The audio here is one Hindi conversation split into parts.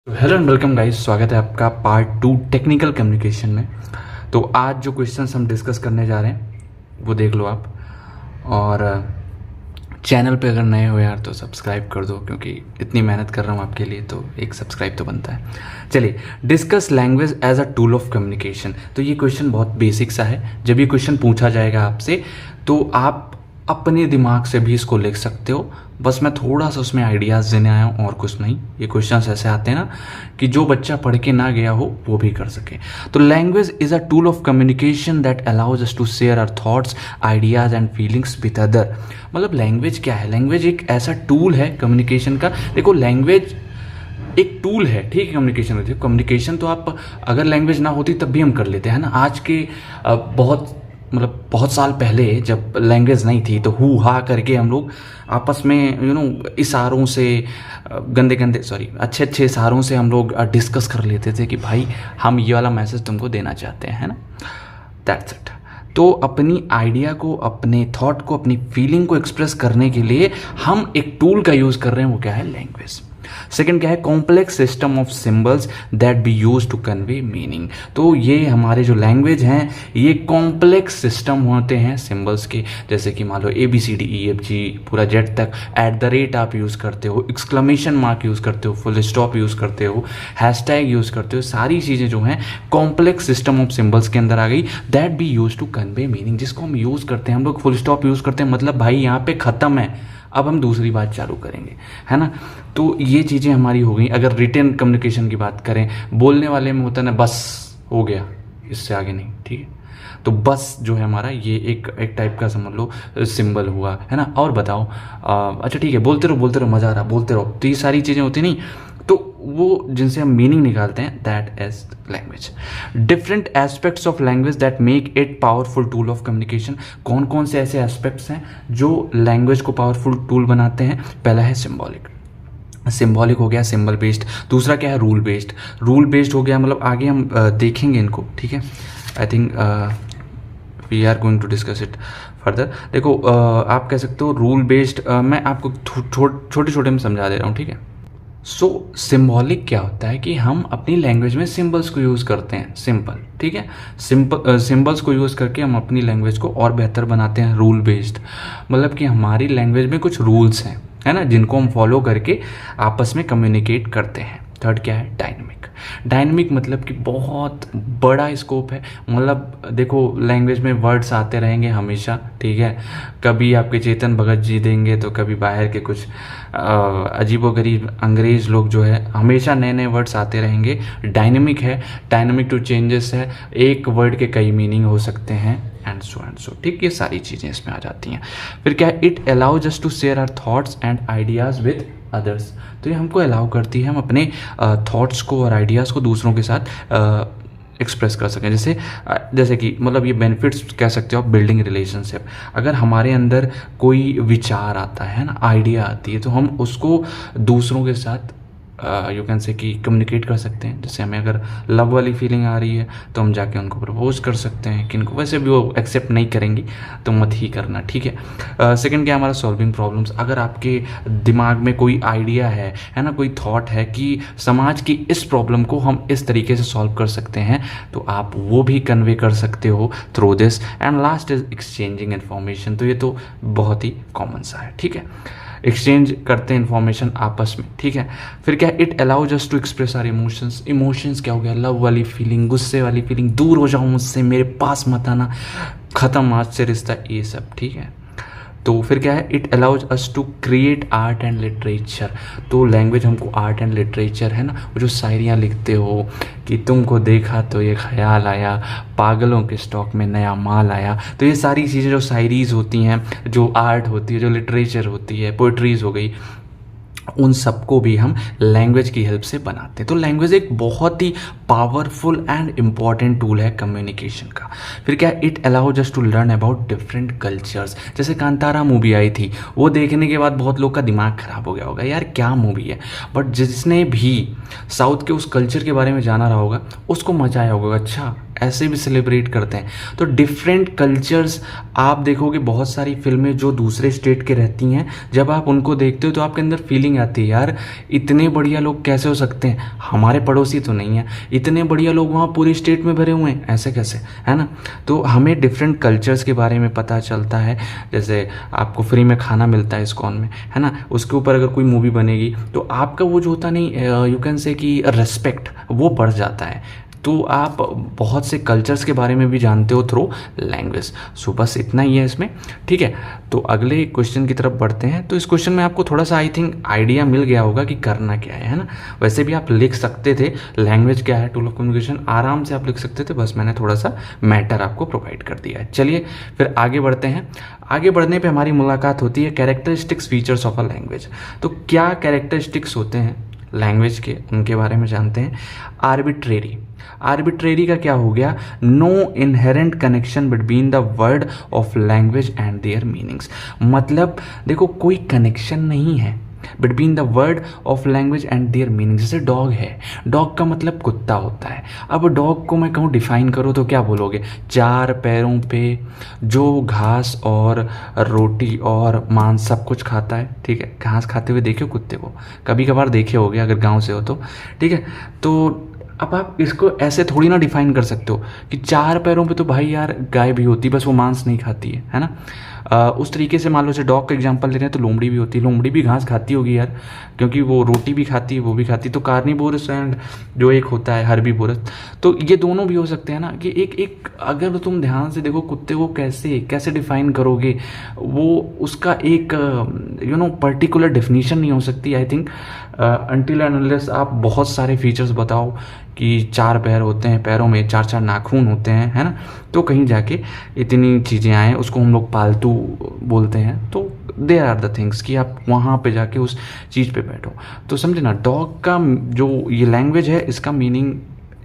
तो हेलो एंड वेलकम गाइस, स्वागत है आपका पार्ट 2 टेक्निकल कम्युनिकेशन में। तो आज जो क्वेश्चंस हम डिस्कस करने जा रहे हैं वो देख लो आप। और चैनल पे अगर नए हो यार तो सब्सक्राइब कर दो, क्योंकि इतनी मेहनत कर रहा हूँ आपके लिए तो एक सब्सक्राइब तो बनता है। चलिए, discuss language as a tool of communication. तो ये क्वेश्चन बहुत बेसिक सा है। जब ये क्वेश्चन पूछा जाएगा आपसे तो आप अपने दिमाग से भी इसको लिख सकते हो। बस मैं थोड़ा सा उसमें आइडियाज़ देने आया हूँ और कुछ नहीं। ये क्वेश्चंस ऐसे आते हैं ना कि जो बच्चा पढ़ के ना गया हो वो भी कर सके। तो language is a tool of communication that allows us to share our thoughts, ideas and feelings with other. मतलब लैंग्वेज क्या है? लैंग्वेज एक ऐसा टूल है कम्युनिकेशन का। देखो, लैंग्वेज एक टूल है, ठीक है। कम्युनिकेशन होती है, कम्युनिकेशन तो आप अगर लैंग्वेज ना होती तब भी हम कर लेते हैं ना। आज के बहुत साल पहले जब लैंग्वेज नहीं थी तो हु हा करके हम लोग आपस में इशारों से अच्छे अच्छे इशारों से हम लोग डिस्कस कर लेते थे कि भाई हम ये वाला मैसेज तुमको देना चाहते हैं, है ना। That's it. तो अपनी आइडिया को, अपने थॉट को, अपनी फीलिंग को एक्सप्रेस करने के लिए हम एक टूल का यूज़ कर रहे हैं, वो क्या है? लैंग्वेज। सेकंड क्या है? Complex system of symbols that be use to convey meaning. तो ये हमारे जो लैंग्वेज हैं ये कॉम्प्लेक्स सिस्टम होते हैं सिंबल्स के। जैसे कि मान लो ABCDEFG पूरा जेड तक, @ आप यूज़ करते हो, एक्सक्लेमेशन मार्क यूज़ करते हो, फुल स्टॉप यूज़ करते हो, हैशटैग यूज़ करते हो। सारी चीज़ें जो हैं कॉम्प्लेक्स सिस्टम ऑफ सिंबल्स के अंदर आ गई। That be use to convey meaning, जिसको हम यूज़ करते हैं। हम लोग फुल स्टॉप यूज़ करते हैं, मतलब भाई यहाँ पे ख़त्म है, अब हम दूसरी बात चालू करेंगे, है ना। तो ये चीज़ें हमारी हो गई। अगर रिटेन कम्युनिकेशन की बात करें, बोलने वाले में होता है ना बस हो गया, इससे आगे नहीं, ठीक है। तो बस जो है हमारा ये एक टाइप का समझ लो सिंबल हुआ, है ना। और बताओ, अच्छा ठीक है, बोलते रहो, मज़ा आ रहा, बोलते रहो। तो ये सारी चीज़ें होती नहीं, तो वो जिनसे हम मीनिंग निकालते हैं, that is language. Different aspects of language that make it powerful tool of communication. कौन कौन से ऐसे एस्पेक्ट्स हैं जो लैंग्वेज को पावरफुल टूल बनाते हैं? पहला है सिंबॉलिक हो गया, सिंबल बेस्ड। दूसरा क्या है? रूल बेस्ड हो गया, मतलब आगे हम देखेंगे इनको, ठीक है। I think we are going to discuss it further. देखो, आप कह सकते हो रूल बेस्ड। मैं आपको छोटे छोटे में समझा दे रहा हूँ, ठीक है। सो सिंबॉलिक क्या होता है कि हम अपनी लैंग्वेज में सिंबल्स को यूज़ करते हैं, सिंपल, ठीक है। सिंबल्स को यूज़ करके हम अपनी लैंग्वेज को और बेहतर बनाते हैं। रूल बेस्ड मतलब कि हमारी लैंग्वेज में कुछ रूल्स हैं, है ना, जिनको हम फॉलो करके आपस में कम्युनिकेट करते हैं। थर्ड क्या है? डायनेमिक मतलब कि बहुत बड़ा स्कोप है। मतलब देखो, लैंग्वेज में वर्ड्स आते रहेंगे हमेशा, ठीक है। कभी आपके चेतन भगत जी देंगे तो कभी बाहर के कुछ अजीबोगरीब अंग्रेज लोग जो है, हमेशा नए नए वर्ड्स आते रहेंगे। डायनेमिक है, डायनेमिक टू चेंजेस है, एक वर्ड के कई मीनिंग हो सकते हैं, एंड सो, ठीक। ये सारी चीज़ें इसमें आ जाती हैं। फिर क्या है? It allows us to share our thoughts and ideas with others. तो ये हमको अलाउ करती है हम अपने थॉट्स को और आइडियाज़ को दूसरों के साथ एक्सप्रेस कर सकें। जैसे कि मतलब ये बेनिफिट्स कह सकते हो आप, बिल्डिंग रिलेशनशिप। अगर हमारे अंदर कोई विचार आता है ना, आइडिया आती है, तो हम उसको दूसरों के साथ यू कैन से कि कम्युनिकेट कर सकते हैं। जैसे हमें अगर लव वाली फीलिंग आ रही है तो हम जाके उनको प्रपोज कर सकते हैं, किनको वैसे भी वो एक्सेप्ट नहीं करेंगी तो मत ही करना, ठीक है। सेकंड क्या हमारा? Solving problems. अगर आपके दिमाग में कोई आइडिया है ना, कोई थॉट है कि समाज की इस प्रॉब्लम को हम इस तरीके से सॉल्व कर सकते हैं, तो आप वो भी कन्वे कर सकते हो through this. And last is exchanging information. तो ये तो बहुत ही कॉमन सा है, ठीक है। एक्सचेंज करते हैं इन्फॉर्मेशन आपस में, ठीक है। फिर क्या? It allows us to express our emotions क्या हो गया? लव वाली फीलिंग, गुस्से वाली फीलिंग, दूर हो जाओ मुझसे, मेरे पास मत आना, खत्म आज से रिश्ता, ये सब, ठीक है। तो फिर क्या है? It allows us to create art and literature. तो लैंग्वेज हमको आर्ट एंड लिटरेचर, है ना, वो जो शायरियाँ लिखते हो कि तुमको देखा तो ये ख्याल आया, पागलों के स्टॉक में नया माल आया। तो ये सारी चीज़ें जो शायरीज़ होती हैं, जो आर्ट होती है, जो लिटरेचर होती है, पोइट्रीज़ हो गई, उन सबको भी हम लैंग्वेज की हेल्प से बनाते हैं। तो लैंग्वेज एक बहुत ही पावरफुल एंड इम्पॉर्टेंट टूल है कम्युनिकेशन का। फिर क्या? It allows us to learn about different cultures. जैसे कांतारा मूवी आई थी, वो देखने के बाद बहुत लोग का दिमाग खराब हो गया होगा, यार क्या मूवी है। बट जिसने भी साउथ के उस कल्चर के बारे में जाना रहा होगा, उसको मजा आया होगा, अच्छा ऐसे भी सेलिब्रेट करते हैं। तो डिफरेंट कल्चर्स, आप देखोगे बहुत सारी फिल्में जो दूसरे स्टेट के रहती हैं, जब आप उनको देखते हो तो आपके अंदर फीलिंग आती है, यार इतने बढ़िया लोग कैसे हो सकते हैं, हमारे पड़ोसी तो नहीं है, इतने बढ़िया लोग वहाँ पूरी स्टेट में भरे हुए हैं, ऐसे कैसे, है ना। तो हमें डिफरेंट कल्चर्स के बारे में पता चलता है। जैसे आपको फ्री में खाना मिलता है इस्कॉन में, है ना, उसके ऊपर अगर कोई मूवी बनेगी तो आपका वो जो होता नहीं, यू कैन से कि रेस्पेक्ट वो बढ़ जाता है। तो आप बहुत से कल्चर्स के बारे में भी जानते हो थ्रू लैंग्वेज। सो बस इतना ही है इसमें, ठीक है। तो अगले क्वेश्चन की तरफ बढ़ते हैं। तो इस क्वेश्चन में आपको थोड़ा सा आई थिंक आइडिया मिल गया होगा कि करना क्या है ना। वैसे भी आप लिख सकते थे लैंग्वेज क्या है, टूल ऑफ कम्युनिकेशन, आराम से आप लिख सकते थे, बस मैंने थोड़ा सा मैटर आपको प्रोवाइड कर दिया है। चलिए फिर आगे बढ़ते हैं। आगे बढ़ने पे हमारी मुलाकात होती है characteristics features of a language. तो क्या कैरेक्टरिस्टिक्स होते हैं लैंग्वेज के, उनके बारे में जानते हैं। आर्बिट्रेरी, आर्बिट्रेरी का क्या हो गया, no inherent connection between the word of language and their meanings. मतलब देखो कोई कनेक्शन नहीं है between the word of language and their meaning. जैसे डॉग है, डॉग का मतलब कुत्ता होता है। अब डॉग को मैं कहूँ डिफाइन करो तो क्या बोलोगे, 4 पैरों पे जो घास और रोटी और मांस सब कुछ खाता है, ठीक है। घास खाते हुए देखे हो कुत्ते को, कभी कभार देखे होगे अगर गांव से हो तो, ठीक है। तो अब आप इसको ऐसे थोड़ी ना डिफाइन कर सकते हो कि 4 पैरों पे तो भाई यार गाय भी होती, बस वो मांस नहीं खाती है ना। उस तरीके से मान लो जैसे डॉग का एग्जांपल ले रहे हैं तो लोमड़ी भी होती है, लोमड़ी भी घास खाती होगी यार, क्योंकि वो रोटी भी खाती है वो भी खाती है। तो कार्निवोरस एंड जो एक होता है हर्बीवोरस, तो ये दोनों भी हो सकते हैं ना। कि एक अगर तुम ध्यान से देखो कुत्ते को कैसे डिफाइन करोगे, वो उसका एक पर्टिकुलर डेफिनेशन नहीं हो सकती I think, until and unless आप बहुत सारे फीचर्स बताओ कि 4 पैर होते हैं, पैरों में 4 नाखून होते हैं, है ना। तो कहीं जाके इतनी चीज़ें आए, उसको हम लोग पालतू बोलते हैं। तो देयर आर द थिंग्स कि आप वहाँ पे जाके उस चीज़ पे बैठो। तो समझे ना, डॉग का जो ये लैंग्वेज है इसका मीनिंग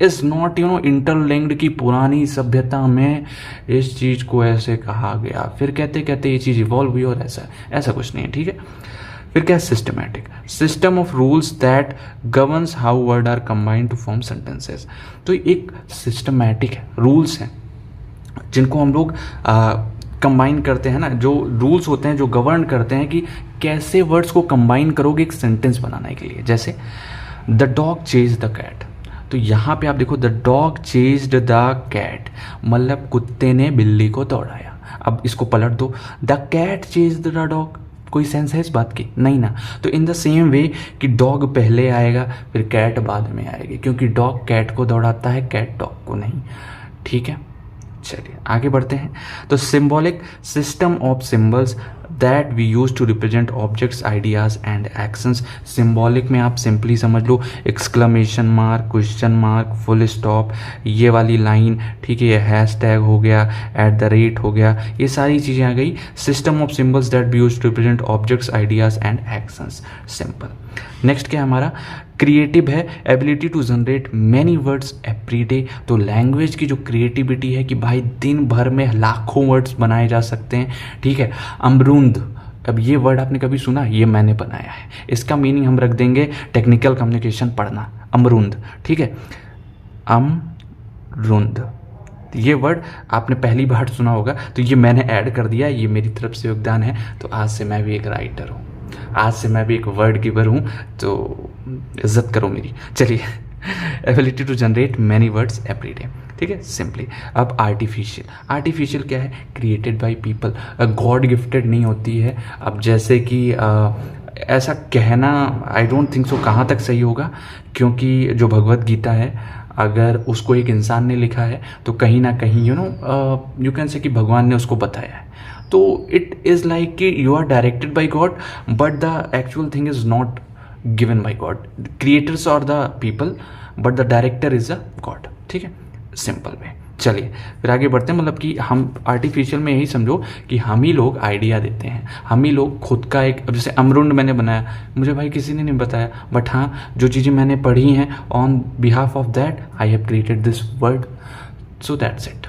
इज़ नॉट इंटरलिंक्ड की पुरानी सभ्यता में इस चीज़ को ऐसे कहा गया, फिर कहते कहते ये चीज़ इवॉल्व हुई और ऐसा कुछ नहीं है, ठीक है। फिर क्या है, systematic, system of rules that governs how word are combined to form sentences. तो एक सिस्टमैटिक है, रूल्स हैं जिनको हम लोग कंबाइन करते हैं ना, जो रूल्स होते हैं जो गवर्न करते हैं कि कैसे वर्ड्स को कंबाइन करोगे एक सेंटेंस बनाने के लिए। जैसे the dog chase the cat, तो यहाँ पे आप देखो the dog chased the cat, मतलब कुत्ते ने बिल्ली को दौड़ाया। अब इसको पलट दो, the cat chased the dog, कोई सेंस है इस बात की, नहीं ना। तो इन द सेम वे कि डॉग पहले आएगा फिर कैट बाद में आएगी, क्योंकि डॉग कैट को दौड़ाता है, कैट डॉग को नहीं, ठीक है। चलिए आगे बढ़ते हैं। तो symbolic, system of symbols that we use to represent objects, ideas and actions. Symbolic में आप सिंपली समझ लो exclamation mark, question mark, full stop, ये वाली लाइन, ठीक है, ये हैशटैग हो गया, एट द रेट हो गया, ये सारी चीज़ें आ गई। System of symbols that we use to represent objects, ideas and actions, simple. Next क्या हमारा क्रिएटिव है, ability to generate many words every day. तो लैंग्वेज की जो क्रिएटिविटी है कि भाई दिन भर में लाखों वर्ड्स बनाए जा सकते हैं, ठीक है। अमरूद, अब ये वर्ड आपने कभी सुना, ये मैंने बनाया है, इसका मीनिंग हम रख देंगे टेक्निकल कम्युनिकेशन पढ़ना, अमरूद, ठीक है। अमरूद, ये वर्ड आपने पहली बार सुना होगा, तो ये मैंने ऐड कर दिया, ये मेरी तरफ से योगदान है। तो आज से मैं भी एक राइटर हूँ, आज से मैं भी एक वर्ड गिवर हूँ, तो इज्जत करो मेरी। चलिए, ability to generate many words every day, ठीक है, सिंपली। अब आर्टिफिशियल, आर्टिफिशियल क्या है, created by people, God gifted नहीं होती है। अब जैसे कि ऐसा कहना आई डोंट थिंक सो कहाँ तक सही होगा, क्योंकि जो भगवत गीता है अगर उसको एक इंसान ने लिखा है तो कहीं ना कहीं यू कैन से कि भगवान ने उसको बताया है। तो इट इज़ लाइक कि you are directed by God but the actual thing is not given by God, creators are the people but the director is the God, ठीक है, सिंपल वे। चलिए फिर आगे बढ़ते हैं। मतलब कि हम आर्टिफिशियल में यही समझो कि हम ही लोग आइडिया देते हैं, हम ही लोग खुद का एक, जैसे अमरुंड मैंने बनाया, मुझे भाई किसी ने नहीं बताया, बट हाँ जो चीज़ें मैंने पढ़ी हैं on behalf of that I have created this word, so that's it.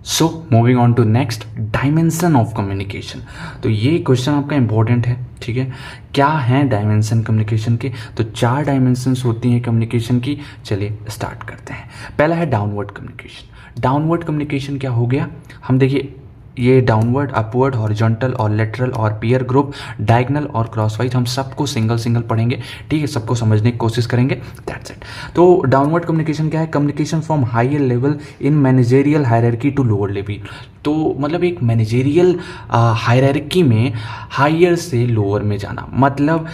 So moving on to next, dimension of communication. तो ये क्वेश्चन आपका इंपॉर्टेंट है, ठीक है। क्या है डायमेंशन कम्युनिकेशन के? तो 4 डायमेंशंस होती हैं कम्युनिकेशन की। चलिए स्टार्ट करते हैं। पहला है डाउनवर्ड कम्युनिकेशन। डाउनवर्ड कम्युनिकेशन क्या हो गया? हम देखिए, ये डाउनवर्ड, अपवर्ड, हॉरिजॉन्टल और लेटरल और पीयर ग्रुप, डायगोनल और क्रॉसवाइज, हम सबको सिंगल सिंगल पढ़ेंगे, ठीक है, सबको समझने की कोशिश करेंगे, दैट्स इट। तो डाउनवर्ड कम्युनिकेशन क्या है? Communication from higher level in managerial hierarchy to lower level. तो मतलब एक मैनेजेरियल हायरार्की में हायर से लोअर में जाना, मतलब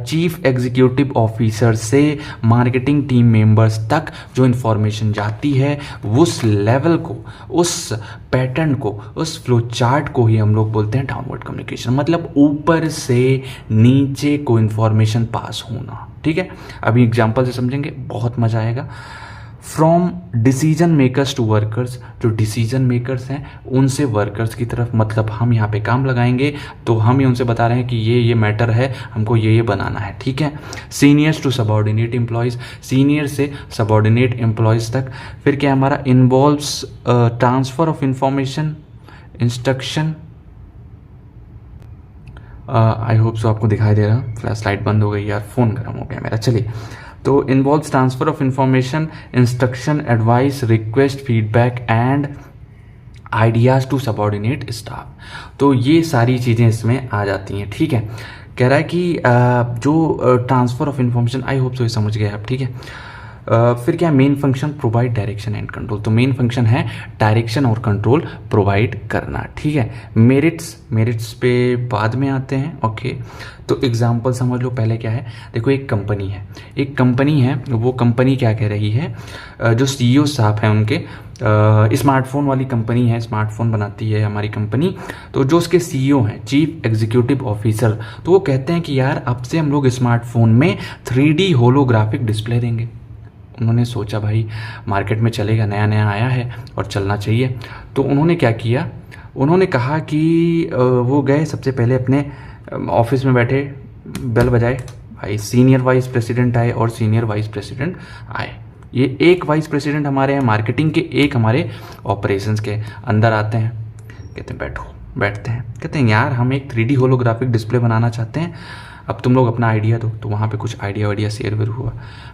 चीफ एग्जीक्यूटिव ऑफिसर से मार्केटिंग टीम मेंबर्स तक जो इन्फॉर्मेशन जाती है, उस लेवल को, उस पैटर्न को, उस फ्लो चार्ट को ही हम लोग बोलते हैं डाउनवर्ड कम्युनिकेशन। मतलब ऊपर से नीचे को इन्फॉर्मेशन पास होना, ठीक है। अभी एग्जांपल से समझेंगे, बहुत मजा आएगा। From decision makers to workers, जो डिसीजन मेकर्स हैं उनसे वर्कर्स की तरफ, मतलब हम यहाँ पे काम लगाएंगे तो हम ही उनसे बता रहे हैं कि ये मैटर है, हमको ये बनाना है, ठीक है। Seniors to subordinate employees, senior से सबऑर्डिनेट एम्प्लॉयज़ तक। फिर क्या हमारा involves transfer of information, instruction. I hope so आपको दिखाई दे रहा, फ्लैश लाइट बंद हो गई यार, फ़ोन गर्म हो गया मेरा। चलिए, तो involves transfer of information, instruction, advice, request, feedback and ideas to subordinate staff. तो ये सारी चीज़ें इसमें आ जाती हैं, ठीक है। कह रहा है कि जो transfer of information, I hope सो ये समझ गए आप, ठीक है। फिर क्या main function? Provide direction and control. तो मेन फंक्शन है डायरेक्शन और कंट्रोल प्रोवाइड करना, ठीक है। मेरिट्स पे बाद में आते हैं, ओके। तो एग्जांपल समझ लो, पहले क्या है, देखो एक कंपनी है, वो कंपनी क्या कह रही है, जो सीईओ साहब हैं उनके, स्मार्टफोन वाली कंपनी है, स्मार्टफोन बनाती है हमारी कंपनी। तो जो उसके सीईओ हैं, चीफ एग्जीक्यूटिव ऑफिसर, तो वो कहते हैं कि यार अब से हम लोग स्मार्टफोन में 3D होलोग्राफिक डिस्प्ले देंगे। उन्होंने सोचा भाई मार्केट में चलेगा, नया नया आया है और चलना चाहिए। तो उन्होंने क्या किया, उन्होंने कहा कि वो गए सबसे पहले अपने ऑफिस में बैठे, बेल बजाए, भाई सीनियर वाइस प्रेसिडेंट आए और सीनियर वाइस प्रेसिडेंट आए। ये एक वाइस प्रेसिडेंट हमारे हैं मार्केटिंग के, एक हमारे ऑपरेशंस के। अंदर आते हैं, कहते हैं बैठो, बैठते हैं, कहते हैं यार हम एक 3D होलोग्राफिक डिस्प्ले बनाना चाहते हैं, अब तुम लोग अपना आइडिया दो। तो वहाँ पे कुछ आइडिया शेयर वेयर हुआ।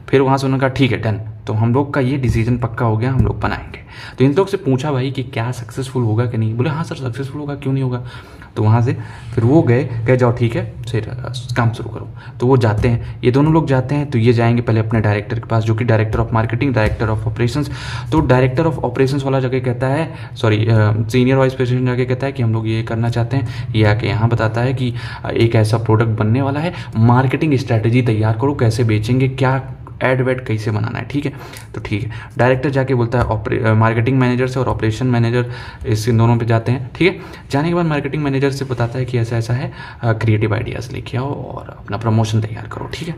फिर वहाँ से उन्होंने कहा ठीक है डन, तो हम लोग का ये डिसीजन पक्का हो गया, हम लोग बनाएंगे। तो इन लोग से पूछा भाई कि क्या सक्सेसफुल होगा कि नहीं? बोले हाँ सर सक्सेसफुल होगा, क्यों नहीं होगा। तो वहाँ से फिर वो गए, कहे जाओ ठीक है फिर काम शुरू करो। तो वो जाते हैं, ये दोनों लोग जाते हैं। तो ये जाएंगे पहले अपने डायरेक्टर के पास, जो कि director of marketing, director of operations. तो डायरेक्टर ऑफ ऑपरेशंस वाला जाके कहता है, सॉरी सीनियर वाइस प्रेसिडेंट जाके कहता है कि हम लोग ये करना चाहते हैं। ये आके यहाँ बताता है कि एक ऐसा प्रोडक्ट बनने वाला है, मार्केटिंग स्ट्रैटेजी तैयार करो, कैसे बेचेंगे, क्या एड वेड कैसे बनाना है, ठीक है। तो ठीक है, डायरेक्टर जाके बोलता है मार्केटिंग मैनेजर से, और ऑपरेशन मैनेजर इस दोनों पे जाते हैं, ठीक है। जाने के बाद मार्केटिंग मैनेजर से बताता है कि ऐसा ऐसा है, क्रिएटिव आइडियाज़ लेके आओ और अपना प्रमोशन तैयार करो, ठीक है।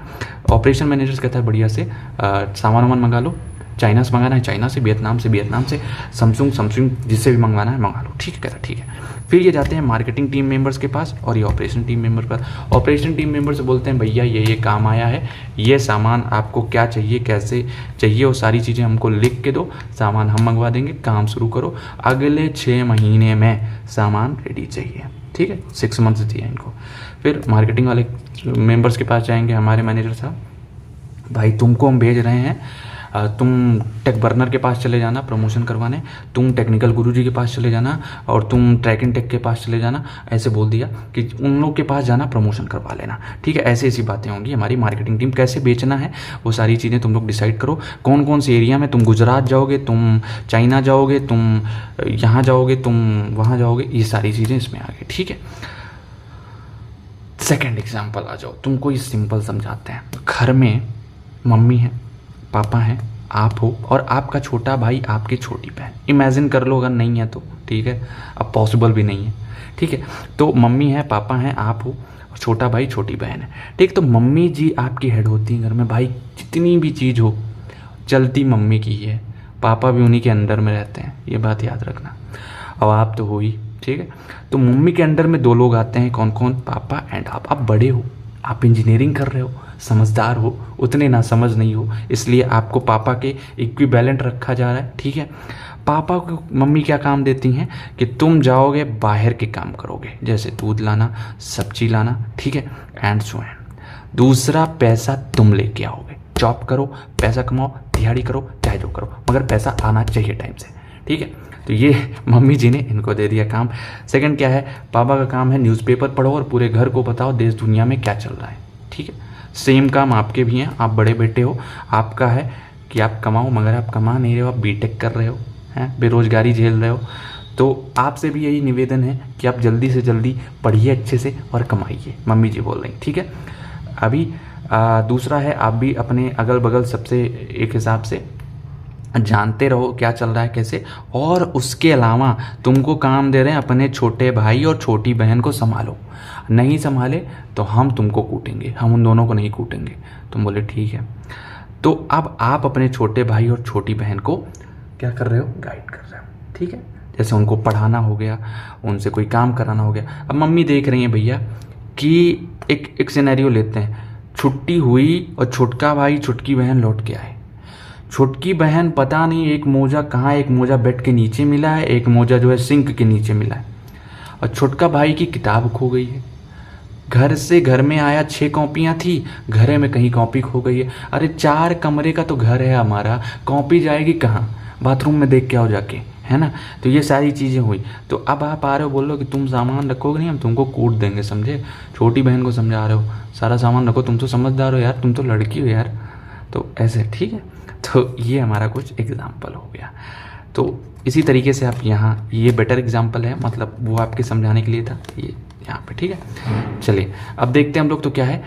ऑपरेशन मैनेजर कहता है बढ़िया से सामान वामान मंगा लो, चाइना से मंगाना है चाइना से, वियतनाम से, सैमसंग जिससे भी मंगवाना है मंगा लो, ठीक है, कहता ठीक है। फिर ये जाते हैं मार्केटिंग टीम मेंबर्स के पास और ये ऑपरेशन टीम मेंबर पर। ऑपरेशन टीम मेंबर से बोलते हैं भैया ये काम आया है, ये सामान आपको क्या चाहिए, कैसे चाहिए, वो सारी चीज़ें हमको लिख के दो, सामान हम मंगवा देंगे, काम शुरू करो, अगले 6 महीने में सामान रेडी चाहिए, ठीक है। 6 मंथ्स दिया इनको। फिर मार्केटिंग वाले मेंबर्स के पास जाएंगे, हमारे मैनेजर साहब भाई तुमको हम भेज रहे हैं, तुम टेक बर्नर के पास चले जाना प्रमोशन करवाने, तुम टेक्निकल गुरुजी के पास चले जाना, और तुम ट्रैक एंड टेक के पास चले जाना। ऐसे बोल दिया कि उन लोग के पास जाना, प्रमोशन करवा लेना, ठीक है। ऐसी ऐसी बातें होंगी। हमारी मार्केटिंग टीम कैसे बेचना है वो सारी चीज़ें तुम लोग डिसाइड करो, कौन कौन से एरिया में, तुम गुजरात जाओगे, तुम चाइना जाओगे, तुम यहाँ जाओगे, तुम वहाँ जाओगे, ये सारी चीज़ें इसमें आ गई, ठीक है। सेकेंड एग्जाम्पल आ जाओ, तुमको ये सिंपल समझाते हैं। घर में मम्मी है, पापा हैं, आप हो और आपका छोटा भाई, आपकी छोटी बहन। इमेजिन कर लो, अगर नहीं है तो ठीक है, अब पॉसिबल भी नहीं है, ठीक है। तो मम्मी है, पापा हैं, आप हो, छोटा भाई छोटी बहन है, ठीक। तो मम्मी जी आपकी हेड होती हैं घर में, भाई जितनी भी चीज़ हो चलती मम्मी की है, पापा भी उन्हीं के अंडर में रहते हैं, ये बात याद रखना। अब आप तो हो ही, ठीक है। तो मम्मी के अंडर में 2 लोग आते हैं, कौन कौन? पापा एंड आप बड़े हो, आप इंजीनियरिंग कर रहे हो, समझदार हो, उतने ना समझ नहीं हो, इसलिए आपको पापा के इक्विवेलेंट रखा जा रहा है। ठीक है, पापा को मम्मी क्या काम देती हैं कि तुम जाओगे बाहर के काम करोगे, जैसे दूध लाना, सब्जी लाना, ठीक है, एंड सो एंड। दूसरा, पैसा तुम लेके आओगे, जॉब करो, पैसा कमाओ, दिहाड़ी करो, चाहे जो करो, मगर पैसा आना चाहिए टाइम से। ठीक है, तो ये मम्मी जी ने इनको दे दिया काम। सेकंड क्या है, पापा का काम है न्यूज़पेपर पढ़ो और पूरे घर को बताओ देश दुनिया में क्या चल रहा है। ठीक है, सेम काम आपके भी हैं, आप बड़े बेटे हो, आपका है कि आप कमाओ, मगर आप कमा नहीं रहे हो, आप बीटेक कर रहे हो, हैं, बेरोजगारी झेल रहे हो। तो आपसे भी यही निवेदन है कि आप जल्दी से जल्दी पढ़िए अच्छे से और कमाइए, मम्मी जी बोल रही। ठीक है, अभी दूसरा है, आप भी अपने अगल बगल सबसे एक हिसाब से जानते रहो क्या चल रहा है कैसे, और उसके अलावा तुमको काम दे रहे हैं अपने छोटे भाई और छोटी बहन को संभालो, नहीं संभाले तो हम तुमको कूटेंगे, हम उन दोनों को नहीं कूटेंगे। तुम बोले ठीक है। तो अब आप अपने छोटे भाई और छोटी बहन को क्या कर रहे हो, गाइड कर रहे हो। ठीक है, जैसे उनको पढ़ाना हो गया, उनसे कोई काम कराना हो गया। अब मम्मी देख रही हैं भैया कि एक सिनेरियो लेते हैं, छुट्टी हुई और छोटका भाई छुटकी बहन लौट के आए। छुटकी बहन पता नहीं एक मोजा कहाँ, एक मोजा बेड के नीचे मिला है, एक मोजा जो है सिंक के नीचे मिला है, और छोटका भाई की किताब खो गई है। घर में आया 6 कॉपियाँ थी, घर में कहीं कॉपी खो गई है। अरे 4 कमरे का तो घर है हमारा, कॉपी जाएगी कहाँ, बाथरूम में देख के आओ जाके, है ना। तो ये सारी चीज़ें हुई। तो अब आप आ रहे हो, बोल रहे हो कि तुम सामान रखोगे नहीं, हम तुमको कूट देंगे, समझे। छोटी बहन को समझा रहे हो सारा सामान रखो, तुम तो समझदार हो यार, तुम तो लड़की हो यार, तो ऐसे। ठीक है, तो ये हमारा कुछ एग्जाम्पल हो गया। तो इसी तरीके से आप यहाँ, ये बेटर एग्जाम्पल है, मतलब वो आपके समझाने के लिए था ये यहाँ पे। ठीक है, चलिए अब देखते हैं हम लोग। तो क्या है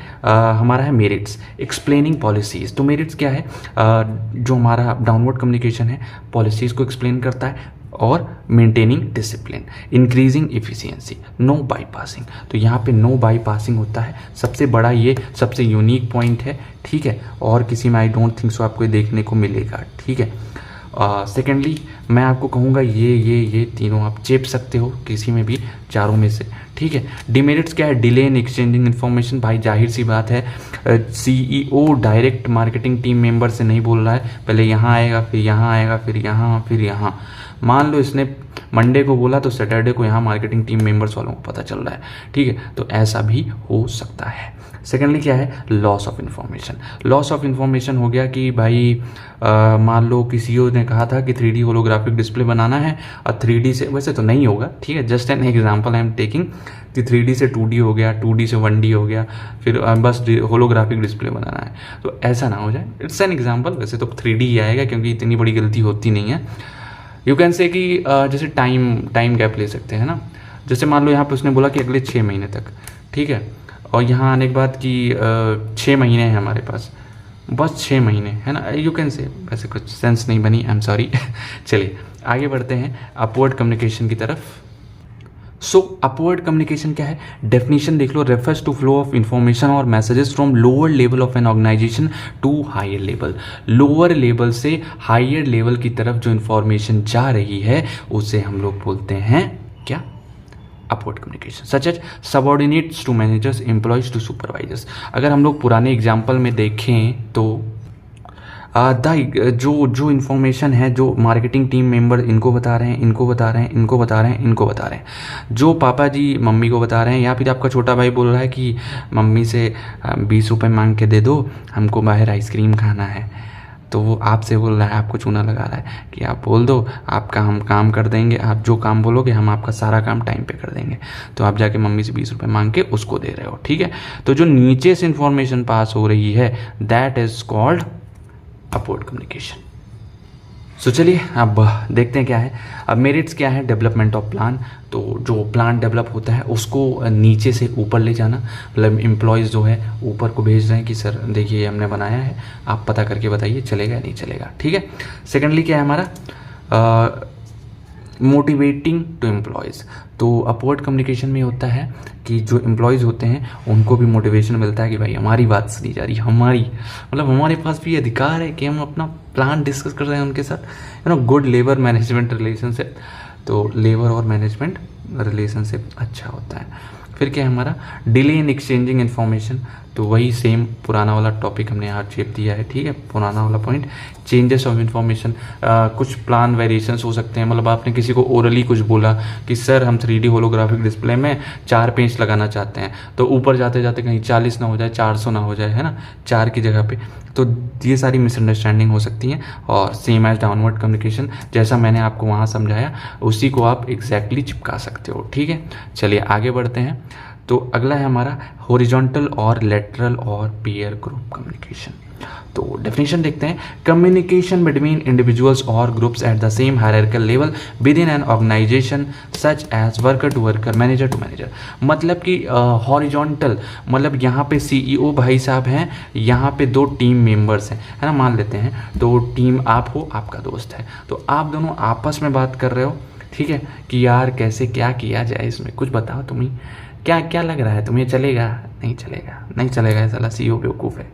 हमारा है मेरिट्स, एक्सप्लेनिंग पॉलिसीज़। तो मेरिट्स क्या है, जो हमारा डाउनवर्ड कम्युनिकेशन है, पॉलिसीज़ को एक्सप्लेन करता है, और maintaining discipline, increasing efficiency, no bypassing. तो यहाँ पे नो बाईपासिंग होता है, सबसे बड़ा ये सबसे यूनिक पॉइंट है। ठीक है, और किसी में आई डोंट थिंक सो आपको देखने को मिलेगा। ठीक है, सेकेंडली मैं आपको कहूँगा ये तीनों आप चेप सकते हो किसी में भी, चारों में से। ठीक है, डिमेरिट्स क्या है, डिले इन एक्सचेंजिंग इन्फॉर्मेशन। भाई जाहिर सी बात है, CEO direct marketing team member से नहीं बोल रहा है, पहले यहाँ आएगा, फिर यहाँ आएगा, फिर यहाँ, फिर यहाँ। मान लो इसने मंडे को बोला तो सैटरडे को यहाँ मार्केटिंग टीम मेंबर्स वालों को पता चल रहा है। ठीक है, तो ऐसा भी हो सकता है। सेकेंडली क्या है, loss of information. Loss of information हो गया कि भाई मान लो किसी ने कहा था कि 3D होलोग्राफिक डिस्प्ले बनाना है, और 3D से, वैसे तो नहीं होगा, ठीक है, just an example I am taking, कि 3D से 2D हो गया, 2D से 1D हो गया, फिर बस होलोग्राफिक डिस्प्ले बनाना है। तो ऐसा ना हो जाए, इट्स एन एग्जाम्पल। वैसे तो 3D ही आएगा क्योंकि इतनी बड़ी गलती होती नहीं है। यू कैन से कि जैसे टाइम गैप ले सकते हैं ना, जैसे मान लो यहाँ पे उसने बोला कि अगले 6 महीने तक, ठीक है, और यहाँ आने के बाद कि 6 महीने हैं हमारे पास, बस 6 महीने है ना, यू कैन से। वैसे कुछ सेंस नहीं बनी, आई एम सॉरी। चलिए आगे बढ़ते हैं अपवर्ड कम्युनिकेशन की तरफ। सो अपवर्ड कम्युनिकेशन क्या है, डेफिनेशन देख लो, refers to flow of information और messages from lower level of an organization to higher level. Lower level से हायर लेवल की तरफ जो इंफॉर्मेशन जा रही है उसे हम लोग बोलते हैं क्या, upward communication. Such as subordinates to managers, employees to supervisors. अगर हम लोग पुराने एग्जाम्पल में देखें तो जो इन्फॉर्मेशन है, जो मार्केटिंग टीम मेंबर इनको बता रहे हैं, इनको बता रहे हैं, इनको बता रहे हैं, इनको बता रहे हैं, जो पापा जी मम्मी को बता रहे हैं, या फिर आपका छोटा भाई बोल रहा है कि मम्मी से 20 रुपये मांग के दे दो, हमको बाहर आइसक्रीम खाना है, तो वो आपसे बोल रहा है, आपको चूना लगा रहा है कि आप बोल दो, आपका हम काम कर देंगे, आप जो काम बोलोगे हम आपका सारा काम टाइम पे कर देंगे। तो आप जाके मम्मी से 20 रुपये मांग के उसको दे रहे हो। ठीक है, तो जो नीचे से इन्फॉर्मेशन पास हो रही है that is called upward communication. So चलिए अब देखते हैं क्या है। अब मेरिट्स क्या है, डेवलपमेंट ऑफ प्लान। तो जो प्लान डेवलप होता है उसको नीचे से ऊपर ले जाना, मतलब एम्प्लॉयज़ जो है ऊपर को भेज रहे हैं कि सर देखिए हमने बनाया है, आप पता करके बताइए चलेगा या नहीं चलेगा। ठीक है, सेकेंडली क्या है हमारा, मोटिवेटिंग टू एम्प्लॉयज़। तो अपवर्ड कम्युनिकेशन में होता है कि जो एम्प्लॉयज़ होते हैं उनको भी मोटिवेशन मिलता है कि भाई हमारी बात सुनी जा रही है, हमारे पास भी अधिकार है कि हम अपना प्लान डिस्कस कर रहे हैं उनके साथ, गुड लेबर मैनेजमेंट रिलेशनशिप। तो लेबर और मैनेजमेंट रिलेशनशिप अच्छा होता है। फिर क्या है हमारा, डिले इन एक्सचेंजिंग इन्फॉर्मेशन। तो वही सेम पुराना वाला टॉपिक हमने यहाँ चेप दिया है, ठीक है, पुराना वाला पॉइंट। चेंजेस ऑफ इन्फॉर्मेशन, कुछ प्लान वेरिएशंस हो सकते हैं, मतलब आपने किसी को ओरली कुछ बोला कि सर हम 3D होलोग्राफिक डिस्प्ले में 4 पेज लगाना चाहते हैं, तो ऊपर जाते जाते कहीं 40 ना हो जाए, 400 ना हो जाए, है ना, 4 की जगह पे। तो ये सारी मिसअंडरस्टैंडिंग हो सकती हैं। और सेम एज डाउनवर्ड कम्युनिकेशन, जैसा मैंने आपको वहाँ समझाया उसी को आप एग्जैक्टली चिपका सकते हो, ठीक है। चलिए आगे बढ़ते हैं। तो अगला है हमारा हॉरिजॉन्टल और लेटरल और पीयर ग्रुप कम्युनिकेशन। तो डेफिनेशन देखते हैं। कम्युनिकेशन बिटवीन इंडिविजुअल्स और groups at the same hierarchical level within an organization such as worker to worker, manager to manager. मतलब कि हॉरिजॉन्टल मतलब यहाँ पे CEO भाई साहब हैं, यहाँ पे 2 टीम मेंबर्स हैं, है ना, मान लेते हैं। तो टीम आप हो, आपका दोस्त है, तो आप दोनों आपस में बात कर रहे हो, ठीक है, कि यार कैसे क्या किया जाए, इसमें कुछ बताओ तुम्हें क्या क्या लग रहा है, तुम्हें चलेगा नहीं चलेगा, नहीं चलेगा, साला CEO बेवकूफ़ है,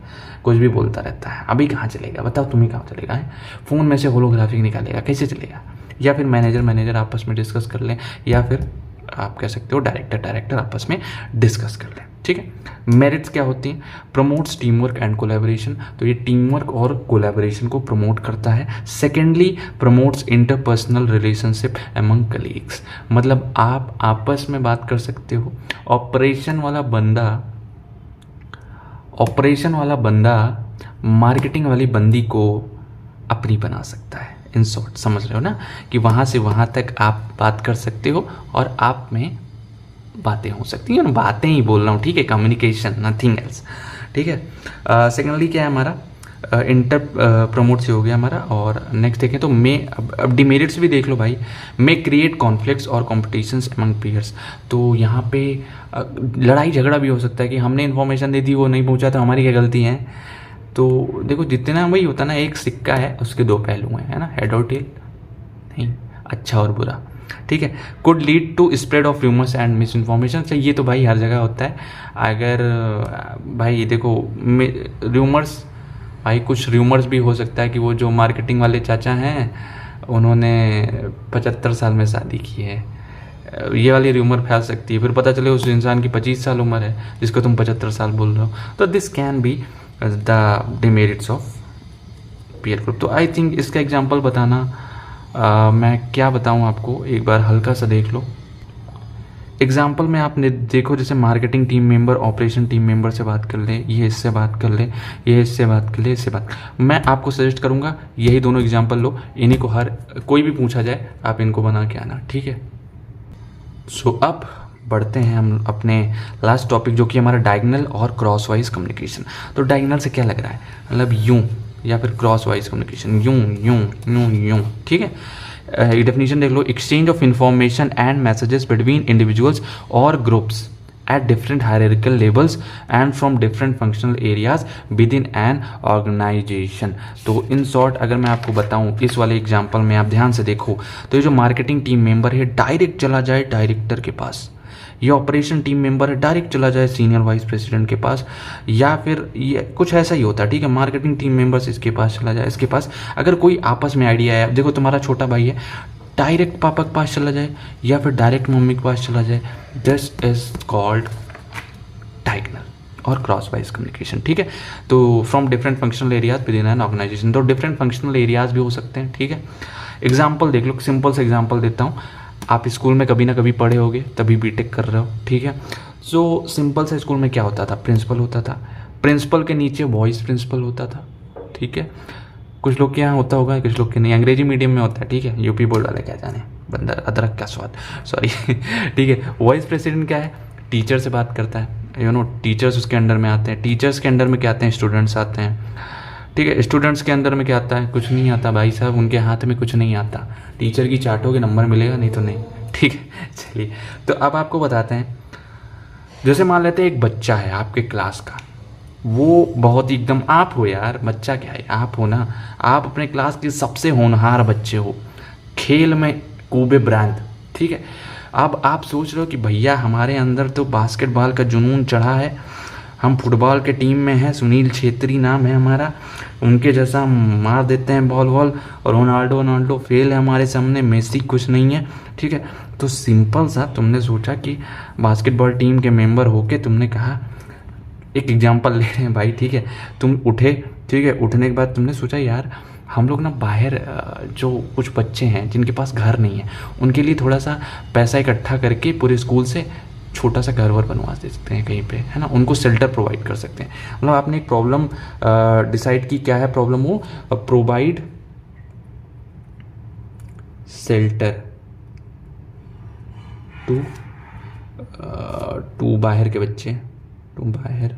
कुछ भी बोलता रहता है, अभी कहाँ चलेगा, बताओ तुम्हें कहाँ चलेगा, है फ़ोन में से होलोग्राफिक निकालेगा, कैसे चलेगा। या फिर मैनेजर आपस में डिस्कस कर लें, या फिर आप कह सकते हो डायरेक्टर आपस में डिस्कस कर लें, ठीक है। मेरिट्स क्या होती हैं? Promotes team work and collaboration, तो ये टीम वर्क और कोलैबोरेशन को प्रमोट करता है। Secondly promotes interpersonal relationship among colleagues, मतलब आप आपस में बात कर सकते हो। ऑपरेशन वाला बंदा मार्केटिंग वाली बंदी को अपनी बना सकता है। इन शॉर्ट समझ रहे हो ना, कि वहाँ से वहाँ तक आप बात कर सकते हो और आप में बातें हो सकती हैं, बातें ही बोल रहा हूँ, ठीक है, कम्युनिकेशन नथिंग एल्स, ठीक है। सेकेंडली क्या है हमारा, इंटर प्रमोट से हो गया हमारा। और नेक्स्ट देखें तो अब डिमेरिट्स भी देख लो भाई। मे क्रिएट कॉन्फ्लिक्ट्स और कॉम्पिटिशन्स अमंग पीयर्स, तो यहाँ पे लड़ाई झगड़ा भी हो सकता है कि हमने इन्फॉर्मेशन दे दी, वो नहीं पहुँचा, तो हमारी क्या गलती है। तो देखो जितना वही होता है ना, एक सिक्का है उसके 2 पहलू हैं, है ना, हेड और टेल, नहीं, अच्छा और बुरा, ठीक है। Could lead to spread of rumours and misinformation, से ये तो भाई हर जगह होता है। अगर भाई देखो र्यूमर्स, भाई कुछ र्यूमर्स भी हो सकता है कि वो जो मार्केटिंग वाले चाचा हैं उन्होंने 75 साल में शादी की है, ये वाली र्यूमर फैल सकती है। फिर पता चले उस इंसान की 25 साल उम्र है जिसको तुम 75 साल बोल रहे हो। तो this can be the demerits of peer group. तो आई थिंक इसका एग्जांपल बताना मैं क्या बताऊं आपको, एक बार हल्का सा देख लो। एग्जाम्पल में आपने देखो, जैसे marketing team member operation team member से बात कर ले, ये इससे बात कर ले, ये इससे बात कर ले, इससे बात। मैं आपको सजेस्ट करूंगा यही दोनों एग्जाम्पल लो, इन्हीं को हर कोई भी पूछा जाए आप इनको बना के आना, ठीक है। सो अब बढ़ते हैं हम अपने लास्ट टॉपिक, जो कि हमारा डायगोनल और क्रॉस वाइज कम्युनिकेशन। तो डायगोनल से क्या लग रहा है, मतलब यूं, या फिर क्रॉस वाइज कम्युनिकेशन यूं यूं यूं यूं, ठीक है। डेफिनेशन देख लो। Exchange of information and messages between individuals और groups at different hierarchical levels and from different functional areas within an organization। तो इन शॉर्ट अगर मैं आपको बताऊं इस वाले एग्जांपल में आप ध्यान से देखो, तो ये जो मार्केटिंग टीम मेंबर है डायरेक्ट चला जाए डायरेक्टर के पास, ये ऑपरेशन टीम मेंबर है डायरेक्ट चला जाए सीनियर वाइस प्रेसिडेंट के पास, या फिर ये कुछ ऐसा ही होता है, ठीक है। मार्केटिंग टीम मेंबर्स इसके पास चला जाए, इसके पास अगर कोई आपस में आइडिया है, देखो तुम्हारा छोटा भाई है, डायरेक्ट पापा के पास चला जाए या फिर डायरेक्ट मम्मी के पास चला जाए, दिस इज कॉल्ड डायगोनल और क्रॉस वाइज कम्युनिकेशन, ठीक है। तो from different functional areas within an organization, तो डिफरेंट फंक्शनल एरियाज भी हो सकते हैं, ठीक है। एग्जाम्पल देख लो, सिंपल से एग्जाम्पल देता हूँ। आप स्कूल में कभी ना कभी पढ़े होगे, तभी बीटेक कर रहे हो, ठीक है। सो सिंपल से स्कूल में क्या होता था, प्रिंसिपल होता था, प्रिंसिपल के नीचे वाइस प्रिंसिपल होता था, ठीक है। कुछ लोग के यहाँ होता होगा, कुछ लोग के नहीं, अंग्रेजी मीडियम में होता है, ठीक है। यूपी बोर्ड वाले क्या जाने, बंदा अदरक का स्वाद, सॉरी ठीक है। वाइस प्रेसिडेंट क्या है, टीचर से बात करता है, यू नो, टीचर्स उसके अंडर में आते हैं। टीचर्स के अंडर में क्या आते हैं, स्टूडेंट्स आते हैं, ठीक है। स्टूडेंट्स के अंदर में क्या आता है, कुछ नहीं आता भाई साहब, उनके हाथ में कुछ नहीं आता। टीचर की चाटोगे नंबर मिलेगा, नहीं तो नहीं, ठीक है। चलिए, तो अब आपको बताते हैं, जैसे मान लेते हैं एक बच्चा है आपके क्लास का, वो बहुत ही एकदम, आप हो यार, बच्चा क्या है, आप हो ना, आप अपने क्लास के सबसे होनहार बच्चे हो, खेल में कूबे ब्रांड, ठीक है। अब आप सोच रहे हो कि भैया हमारे अंदर तो बास्केटबॉल का जुनून चढ़ा है, हम फुटबॉल के टीम में हैं, सुनील छेत्री नाम है हमारा, उनके जैसा हम मार देते हैं बॉल और रोनाल्डो फेल है हमारे सामने, मेसी कुछ नहीं है, ठीक है। तो सिंपल सा तुमने सोचा कि बास्केटबॉल टीम के मेंबर होके तुमने कहा एक एग्जांपल ले रहे हैं भाई, ठीक है। तुम उठे, ठीक है, उठने के बाद तुमने सोचा यार हम लोग ना बाहर जो कुछ बच्चे हैं जिनके पास घर नहीं है उनके लिए थोड़ा सा पैसा इकट्ठा करके पूरे स्कूल से छोटा सा घर वर बनवा दे सकते हैं कहीं पे, है ना, उनको शेल्टर प्रोवाइड कर सकते हैं। मतलब आपने एक प्रॉब्लम डिसाइड की, क्या है प्रॉब्लम? वो प्रोवाइड शेल्टर टू बाहर के बच्चे, टू बाहर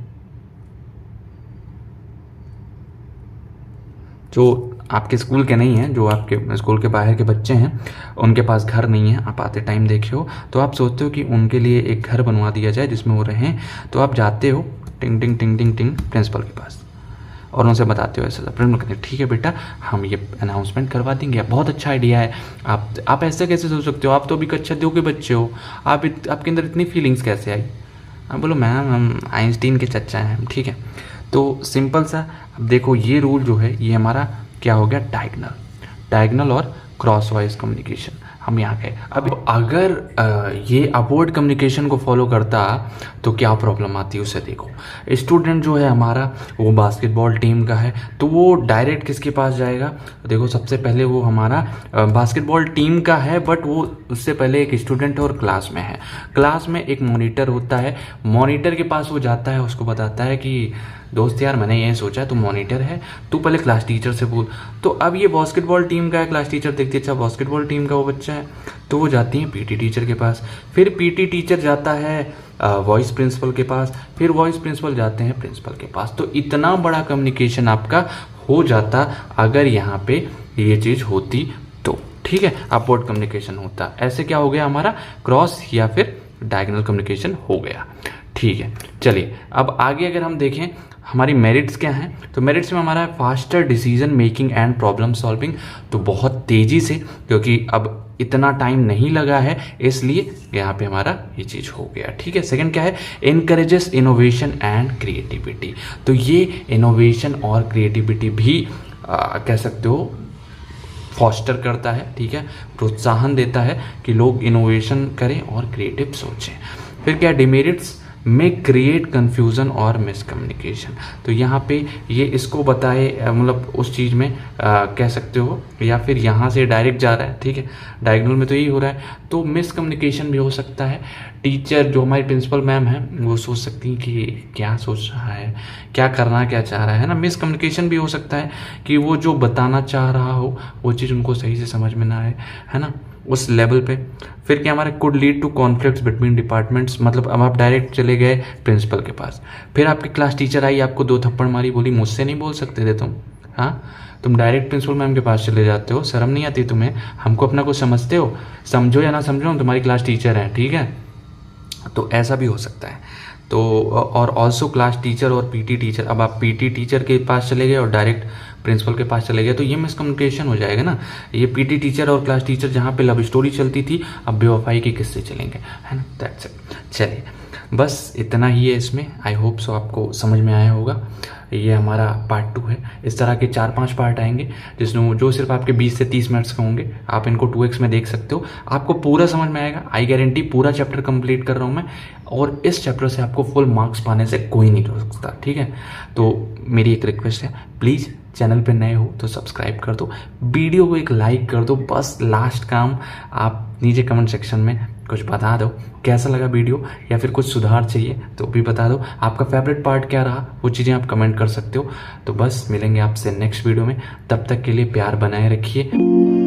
जो आपके स्कूल के नहीं हैं, जो आपके स्कूल के बाहर के बच्चे हैं, उनके पास घर नहीं है, आप आते टाइम देखे हो तो आप सोचते हो कि उनके लिए एक घर बनवा दिया जाए जिसमें वो रहें। तो आप जाते हो टिंग टिंग टिंग टिंग टिंग प्रिंसिपल के पास और उनसे बताते हो ऐसा। प्रिंसिपल कहते हैं ठीक है बेटा, हम ये अनाउंसमेंट करवा देंगे, बहुत अच्छा आइडिया है। आप ऐसे कैसे सोच सकते हो, आप तो अभी कक्षा 2 के बच्चे हो, आपके अंदर इतनी फीलिंग्स कैसे आई? आप बोलो मैम हम आइंस्टीन के चच्चा हैं, ठीक है। तो सिंपल सा, अब देखो ये रूल जो है ये हमारा क्या हो गया, डायगोनल और क्रॉस वाइज कम्युनिकेशन हम यहाँ गए। अब अगर ये अपवर्ड कम्युनिकेशन को फॉलो करता तो क्या प्रॉब्लम आती है उसे देखो। स्टूडेंट जो है हमारा वो बास्केटबॉल टीम का है तो वो डायरेक्ट किसके पास जाएगा? देखो सबसे पहले वो हमारा बास्केटबॉल टीम का है, बट वो उससे पहले एक स्टूडेंट और क्लास में है। क्लास में एक मॉनिटर होता है, मॉनिटर के पास वो जाता है, उसको बताता है कि दोस्त यार मैंने ये सोचा तू मॉनिटर है, तू पहले क्लास टीचर से बोल। तो अब ये बास्केटबॉल टीम का है, क्लास टीचर देखती है अच्छा बास्केटबॉल टीम का वो बच्चा है, तो वो जाती है पीटी टीचर के पास, फिर पीटी टीचर जाता है वाइस प्रिंसिपल के पास, फिर वाइस प्रिंसिपल जाते हैं प्रिंसिपल के पास। तो इतना बड़ा कम्युनिकेशन आपका हो जाता अगर यहाँ पे ये चीज़ होती तो, ठीक है, अपवर्ड कम्युनिकेशन होता। ऐसे क्या हो गया हमारा, क्रॉस या फिर डायगोनल कम्युनिकेशन हो गया, ठीक है। चलिए अब आगे अगर हम देखें हमारी मेरिट्स क्या हैं, तो मेरिट्स में हमारा faster decision making and problem solving, तो बहुत तेज़ी से, क्योंकि अब इतना टाइम नहीं लगा है इसलिए यहाँ पे हमारा ये चीज़ हो गया, ठीक है। सेकंड क्या है, इनकरेजेस इनोवेशन एंड क्रिएटिविटी, तो ये इनोवेशन और क्रिएटिविटी भी कह सकते हो फॉस्टर करता है, ठीक है, प्रोत्साहन देता है कि लोग इनोवेशन करें और क्रिएटिव सोचें। फिर क्या, डिमेरिट्स में क्रिएट कन्फ्यूज़न और मिसकम्युनिकेशन, तो यहाँ पे ये इसको बताए, मतलब उस चीज़ में कह सकते हो, या फिर यहाँ से डायरेक्ट जा रहा है, ठीक है, डायगोनल में तो यही हो रहा है, तो मिसकम्युनिकेशन भी हो सकता है। टीचर जो हमारी प्रिंसिपल मैम है वो सोच सकती हैं कि क्या सोच रहा है, क्या करना क्या चाह रहा है ना। मिसकम्युनिकेशन भी हो सकता है कि वो जो बताना चाह रहा हो वो चीज़ उनको सही से समझ में ना आए, है ना, उस लेवल पे। फिर क्या हमारे could lead to conflicts between departments, मतलब अब आप डायरेक्ट चले गए प्रिंसिपल के पास, फिर आपकी क्लास टीचर आई, आपको 2 थप्पड़ मारी, बोली मुझसे नहीं बोल सकते थे तुम, हाँ, तुम डायरेक्ट प्रिंसिपल मैम के पास चले जाते हो, शर्म नहीं आती तुम्हें? हमको अपना कुछ समझते हो? समझो या ना समझो हम तुम्हारी क्लास टीचर हैं, ठीक है। तो ऐसा भी हो सकता है। तो और ऑल्सो क्लास टीचर और पीटी टीचर, अब आप पीटी टीचर के पास चले गए और डायरेक्ट प्रिंसिपल के पास चले गए तो ये मिसकम्युनिकेशन हो जाएगा ना। ये पीटी टीचर और क्लास टीचर जहाँ पे लव स्टोरी चलती थी अब बेवफाई के किस्से चलेंगे, है ना, दैट्स इट। चलिए बस इतना ही है इसमें, आई होप सो आपको समझ में आया होगा। ये हमारा पार्ट 2 है, इस तरह के 4-5 पार्ट आएंगे जिसमें जो सिर्फ आपके 20 से 30 मिनट्स के होंगे, आप इनको 2x में देख सकते हो, आपको पूरा समझ में आएगा, आई गारंटी। पूरा चैप्टर कंप्लीट कर रहा हूँ मैं और इस चैप्टर से आपको फुल मार्क्स पाने से कोई नहीं रोक सकता, ठीक है। तो मेरी एक रिक्वेस्ट है, प्लीज़ चैनल पे नए हो तो सब्सक्राइब कर दो, वीडियो को एक लाइक कर दो, बस लास्ट काम आप नीचे कमेंट सेक्शन में कुछ बता दो कैसा लगा वीडियो, या फिर कुछ सुधार चाहिए तो भी बता दो, आपका फेवरेट पार्ट क्या रहा वो चीज़ें आप कमेंट कर सकते हो। तो बस मिलेंगे आपसे नेक्स्ट वीडियो में, तब तक के लिए प्यार बनाए रखिए।